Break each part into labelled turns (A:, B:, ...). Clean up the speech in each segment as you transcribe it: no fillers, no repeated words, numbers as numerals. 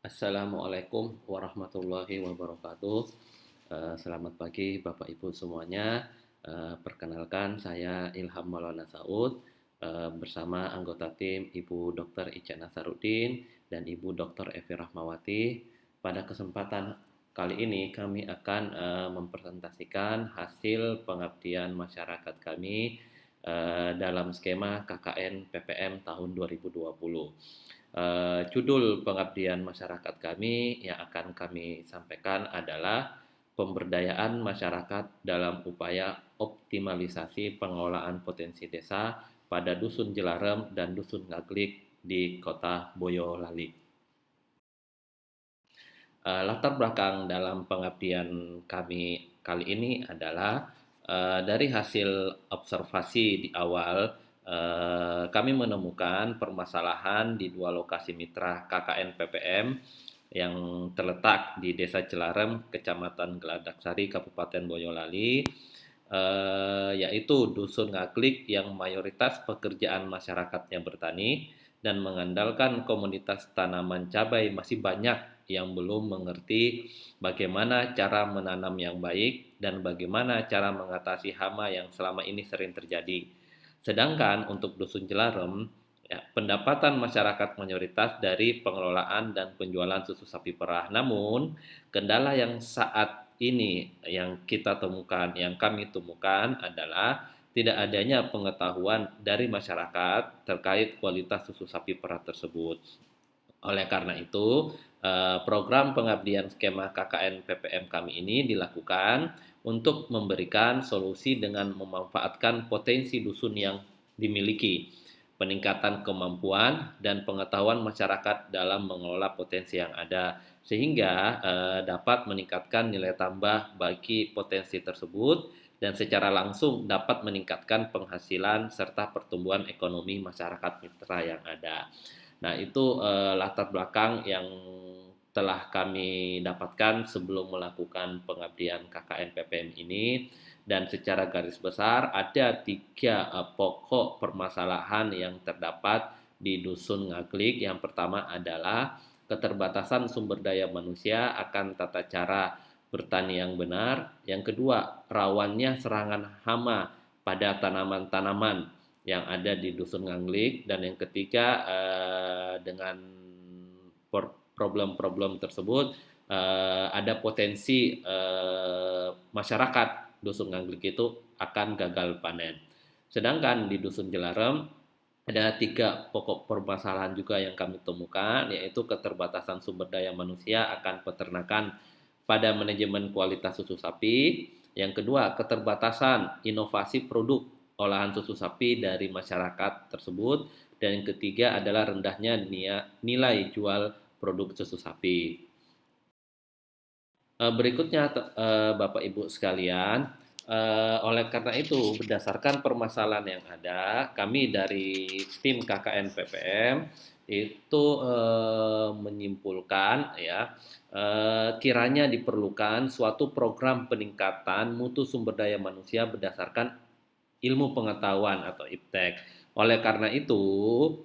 A: Assalamualaikum warahmatullahi wabarakatuh. Selamat pagi Bapak Ibu semuanya. Perkenalkan saya Ilham Maulana Saud bersama anggota tim Ibu Dr. Ica Nasaruddin dan Ibu Dr. Evi Rahmawati. Pada kesempatan kali ini kami akan mempresentasikan hasil pengabdian masyarakat kami dalam skema KKN PPM tahun 2020. Judul pengabdian masyarakat kami yang akan kami sampaikan adalah pemberdayaan masyarakat dalam upaya optimalisasi pengelolaan potensi desa pada Dusun Jelarem dan Dusun Ngaglik di Kota Boyolali. Latar belakang dalam pengabdian kami kali ini adalah dari hasil observasi di awal, kami menemukan permasalahan di dua lokasi mitra KKN PPM yang terletak di Desa Celarem, Kecamatan Geladaksari, Kabupaten Boyolali, yaitu Dusun Ngaglik yang mayoritas pekerjaan masyarakatnya bertani dan mengandalkan komunitas tanaman cabai masih banyak yang belum mengerti bagaimana cara menanam yang baik dan bagaimana cara mengatasi hama yang selama ini sering terjadi. Sedangkan untuk Dusun Jelarem, ya, pendapatan masyarakat mayoritas dari pengelolaan dan penjualan susu sapi perah. Namun, kendala yang saat ini yang kami temukan adalah tidak adanya pengetahuan dari masyarakat terkait kualitas susu sapi perah tersebut. Oleh karena itu, program pengabdian skema KKN PPM kami ini dilakukan untuk memberikan solusi dengan memanfaatkan potensi dusun yang dimiliki, peningkatan kemampuan dan pengetahuan masyarakat dalam mengelola potensi yang ada, sehingga dapat meningkatkan nilai tambah bagi potensi tersebut dan secara langsung dapat meningkatkan penghasilan serta pertumbuhan ekonomi masyarakat mitra yang ada. Nah, itu latar belakang yang telah kami dapatkan sebelum melakukan pengabdian KKN PPM ini, dan secara garis besar ada tiga pokok permasalahan yang terdapat di Dusun Ngaglik. Yang pertama adalah keterbatasan sumber daya manusia akan tata cara bertani yang benar. Yang kedua, rawannya serangan hama pada tanaman-tanaman yang ada di Dusun Ngaglik. Dan yang ketiga, dengan problem-problem tersebut ada potensi masyarakat Dusun Ngaglik itu akan gagal panen. Sedangkan di Dusun Jelarem ada tiga pokok permasalahan juga yang kami temukan, yaitu keterbatasan sumber daya manusia akan peternakan pada manajemen kualitas susu sapi. Yang kedua, keterbatasan inovasi produk olahan susu sapi dari masyarakat tersebut. Dan yang ketiga adalah rendahnya nilai jual produk susu sapi. Berikutnya, Bapak Ibu sekalian, oleh karena itu berdasarkan permasalahan yang ada, kami dari tim KKN PPM itu menyimpulkan, ya, kiranya diperlukan suatu program peningkatan mutu sumber daya manusia berdasarkan ilmu pengetahuan atau iptek. Oleh karena itu,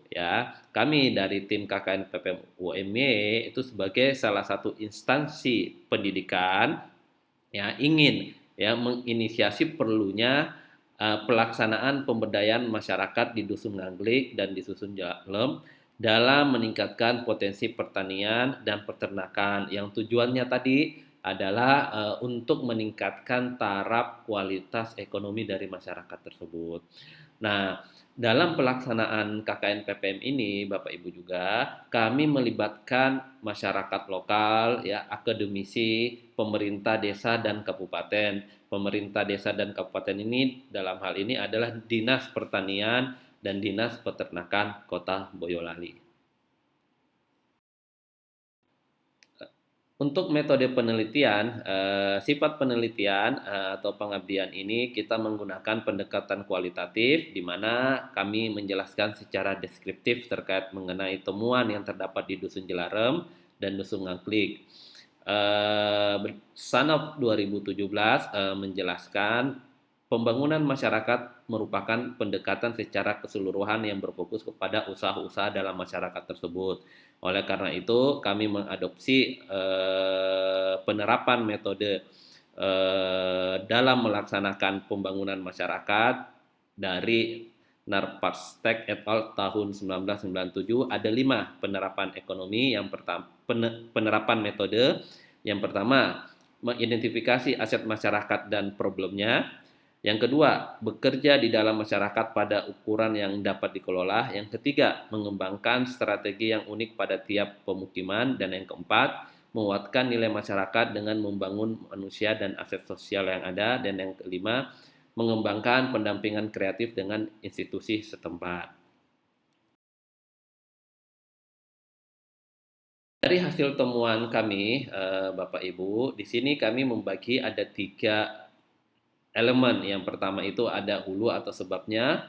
A: ya, kami dari tim KKN PPM UMY itu sebagai salah satu instansi pendidikan, ya, ingin, ya, menginisiasi perlunya pelaksanaan pemberdayaan masyarakat di Dusun Ngaglik dan di Dusun Jalem dalam meningkatkan potensi pertanian dan peternakan yang tujuannya tadi adalah untuk meningkatkan taraf kualitas ekonomi dari masyarakat tersebut. Nah, dalam pelaksanaan KKN PPM ini, Bapak Ibu juga, kami melibatkan masyarakat lokal, ya, akademisi, pemerintah desa dan kabupaten. Pemerintah desa dan kabupaten ini dalam hal ini adalah Dinas Pertanian dan Dinas Peternakan Kota Boyolali. Untuk metode penelitian, sifat penelitian atau pengabdian ini kita menggunakan pendekatan kualitatif, di mana kami menjelaskan secara deskriptif terkait mengenai temuan yang terdapat di Dusun Jelarem dan Dusun Ngaglik. Sanop 2017 menjelaskan pembangunan masyarakat merupakan pendekatan secara keseluruhan yang berfokus kepada usaha-usaha dalam masyarakat tersebut. Oleh karena itu, kami mengadopsi penerapan metode dalam melaksanakan pembangunan masyarakat dari Narparstek et al. Tahun 1997. Ada 5 penerapan ekonomi. Yang pertama, penerapan metode. Yang pertama, mengidentifikasi aset masyarakat dan problemnya. Yang kedua, bekerja di dalam masyarakat pada ukuran yang dapat dikelola. Yang ketiga, mengembangkan strategi yang unik pada tiap pemukiman. Dan yang keempat, menguatkan nilai masyarakat dengan membangun manusia dan aset sosial yang ada. Dan yang kelima, mengembangkan pendampingan kreatif dengan institusi setempat. Dari hasil temuan kami, Bapak Ibu, di sini kami membagi ada 3 elemen. Yang pertama itu ada hulu atau sebabnya,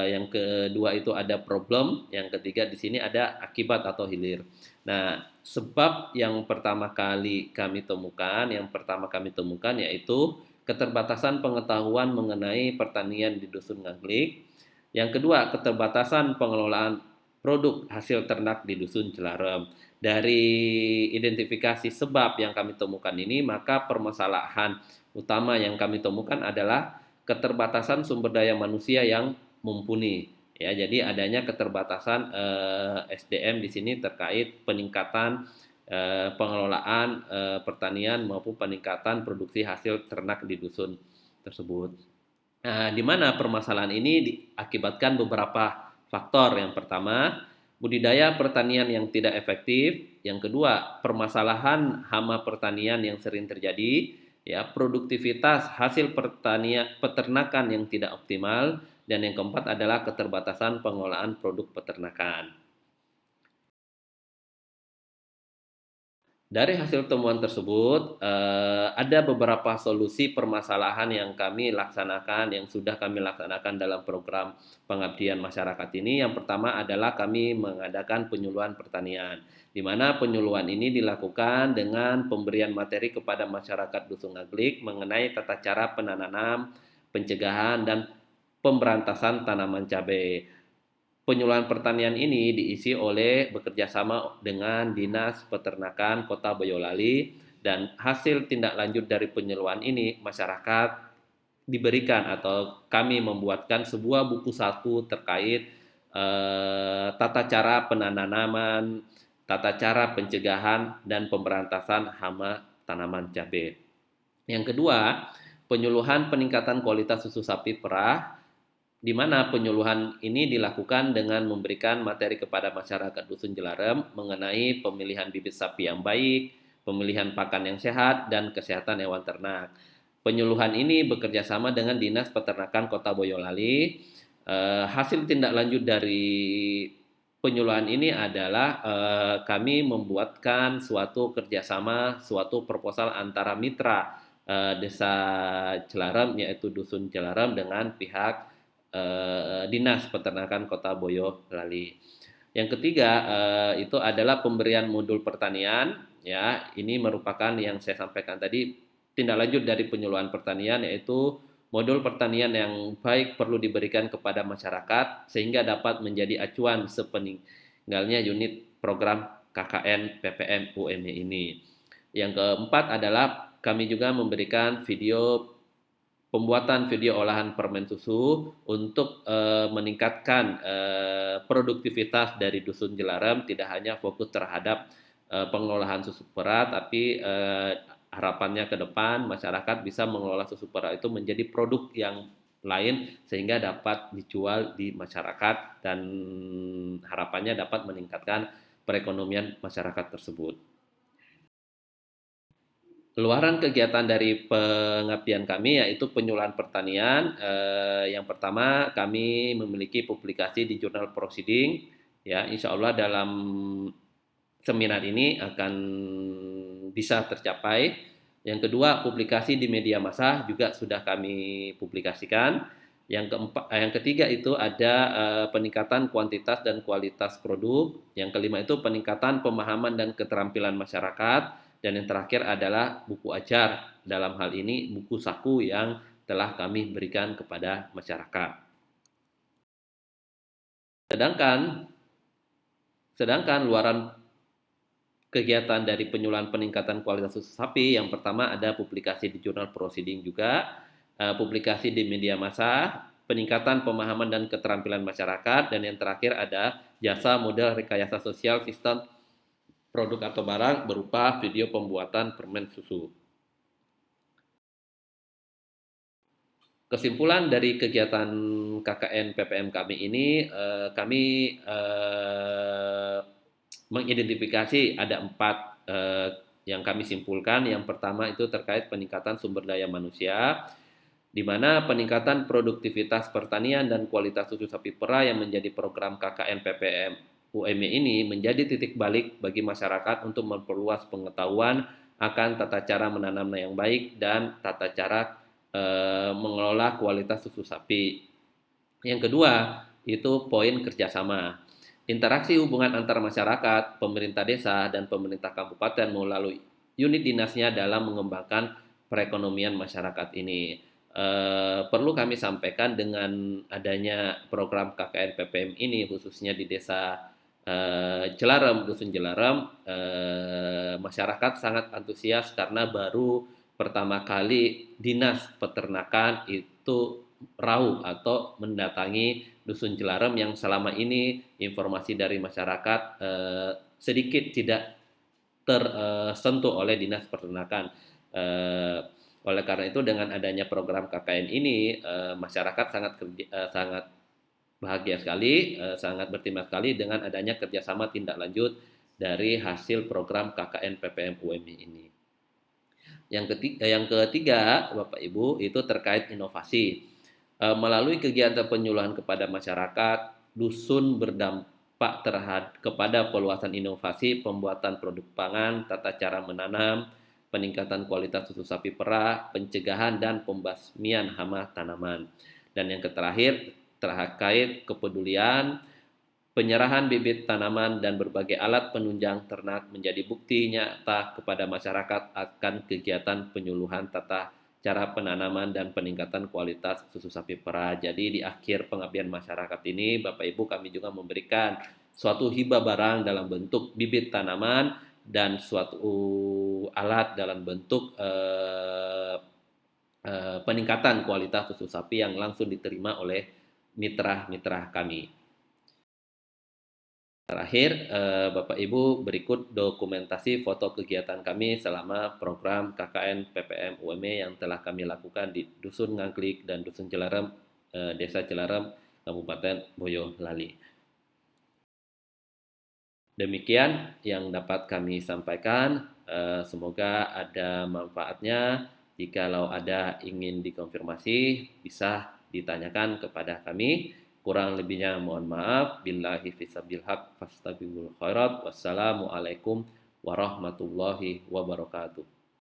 A: yang kedua itu ada problem, yang ketiga di sini ada akibat atau hilir. Nah, sebab yang pertama kami temukan yaitu keterbatasan pengetahuan mengenai pertanian di Dusun Ngaglik. Yang kedua, keterbatasan pengelolaan produk hasil ternak di Dusun Jelarem. Dari identifikasi sebab yang kami temukan ini, maka permasalahan utama yang kami temukan adalah keterbatasan sumber daya manusia yang mumpuni. Ya, jadi adanya keterbatasan SDM di sini terkait peningkatan pengelolaan pertanian maupun peningkatan produksi hasil ternak di dusun tersebut. Nah, di mana permasalahan ini diakibatkan beberapa faktor. Yang pertama, budidaya pertanian yang tidak efektif. Yang kedua, permasalahan hama pertanian yang sering terjadi. Ya, produktivitas hasil pertanian peternakan yang tidak optimal. Dan yang keempat adalah keterbatasan pengelolaan produk peternakan. Dari hasil temuan tersebut, ada beberapa solusi permasalahan yang kami laksanakan, yang sudah kami laksanakan dalam program pengabdian masyarakat ini. Yang pertama adalah kami mengadakan penyuluhan pertanian, di mana penyuluhan ini dilakukan dengan pemberian materi kepada masyarakat Dusun Ngaglik mengenai tata cara penanam, pencegahan, dan pemberantasan tanaman cabai. Penyuluhan pertanian ini diisi oleh bekerjasama dengan Dinas Peternakan Kota Boyolali, dan hasil tindak lanjut dari penyuluhan ini masyarakat diberikan atau kami membuatkan sebuah buku saku terkait tata cara penanaman, tata cara pencegahan dan pemberantasan hama tanaman cabai. Yang kedua, penyuluhan peningkatan kualitas susu sapi perah, di mana penyuluhan ini dilakukan dengan memberikan materi kepada masyarakat Dusun Jelarem mengenai pemilihan bibit sapi yang baik, pemilihan pakan yang sehat, dan kesehatan hewan ternak. Penyuluhan ini bekerja sama dengan Dinas Peternakan Kota Boyolali. Hasil tindak lanjut dari penyuluhan ini adalah kami membuatkan suatu kerjasama, suatu proposal antara mitra Desa Jelarem, yaitu Dusun Jelarem, dengan pihak Dinas Peternakan Kota Boyolali. Yang ketiga itu adalah pemberian modul pertanian. Ya, ini merupakan yang saya sampaikan tadi, tindak lanjut dari penyuluhan pertanian, yaitu modul pertanian yang baik perlu diberikan kepada masyarakat sehingga dapat menjadi acuan sepeninggalnya unit program KKN PPM UMY ini. Yang keempat adalah kami juga memberikan pembuatan video olahan permen susu untuk meningkatkan produktivitas dari Dusun Jelarem, tidak hanya fokus terhadap pengolahan susu perah, tapi harapannya ke depan masyarakat bisa mengelola susu perah itu menjadi produk yang lain sehingga dapat dijual di masyarakat dan harapannya dapat meningkatkan perekonomian masyarakat tersebut. Luaran kegiatan dari pengabdian kami yaitu penyuluhan pertanian. Yang pertama, kami memiliki publikasi di jurnal Proceeding. Ya, insya Allah dalam seminar ini akan bisa tercapai. Yang kedua, publikasi di media massa juga sudah kami publikasikan. Yang ketiga itu ada peningkatan kuantitas dan kualitas produk. Yang kelima itu peningkatan pemahaman dan keterampilan masyarakat. Dan yang terakhir adalah buku ajar, dalam hal ini buku saku yang telah kami berikan kepada masyarakat. Sedangkan Sedangkan luaran kegiatan dari penyuluhan peningkatan kualitas susu sapi, yang pertama ada publikasi di jurnal Proceeding juga, publikasi di media massa, peningkatan pemahaman dan keterampilan masyarakat, dan yang terakhir ada jasa model rekayasa sosial sistem produk atau barang berupa video pembuatan permen susu. Kesimpulan dari kegiatan KKN PPM kami ini, kami mengidentifikasi ada 4 yang kami simpulkan. Yang pertama itu terkait peningkatan sumber daya manusia, di mana peningkatan produktivitas pertanian dan kualitas susu sapi perah yang menjadi program KKN PPM UMY ini menjadi titik balik bagi masyarakat untuk memperluas pengetahuan akan tata cara menanam yang baik dan tata cara mengelola kualitas susu sapi. Yang kedua, itu poin kerjasama. Interaksi hubungan antar masyarakat, pemerintah desa, dan pemerintah kabupaten melalui unit dinasnya dalam mengembangkan perekonomian masyarakat ini. Perlu kami sampaikan dengan adanya program KKN PPM ini, khususnya di desa Jelarem, Dusun Jelarem, masyarakat sangat antusias karena baru pertama kali Dinas Peternakan itu rauh atau mendatangi Dusun Jelarem yang selama ini informasi dari masyarakat sedikit tidak tersentuh oleh Dinas Peternakan. Oleh karena itu dengan adanya program KKN ini, masyarakat sangat bahagia sekali, sangat berterima sekali dengan adanya kerjasama tindak lanjut dari hasil program KKN PPM UMI ini. Yang ketiga, Bapak Ibu, itu terkait inovasi. Melalui kegiatan penyuluhan kepada masyarakat, dusun berdampak kepada peluasan inovasi, pembuatan produk pangan, tata cara menanam, peningkatan kualitas susu sapi perah, pencegahan dan pembasmian hama tanaman. Dan yang terakhir, terkait kepedulian, penyerahan bibit tanaman dan berbagai alat penunjang ternak menjadi bukti nyata kepada masyarakat akan kegiatan penyuluhan tata cara penanaman dan peningkatan kualitas susu sapi perah. Jadi di akhir pengabdian masyarakat ini, Bapak Ibu, kami juga memberikan suatu hibah barang dalam bentuk bibit tanaman dan suatu alat dalam bentuk peningkatan kualitas susu sapi yang langsung diterima oleh mitra-mitra kami. Terakhir, Bapak Ibu, berikut dokumentasi foto kegiatan kami selama program KKN PPM UMY yang telah kami lakukan di Dusun Ngangklik dan Dusun Jelarem, Desa Jelarem, Kabupaten Boyolali. Demikian yang dapat kami sampaikan. Semoga ada manfaatnya. Jikalau ada ingin dikonfirmasi, bisa ditanyakan kepada kami. Kurang lebihnya mohon maaf. Billahi fisabil haq fastabihul khairat. Wassalamualaikum warahmatullahi wabarakatuh.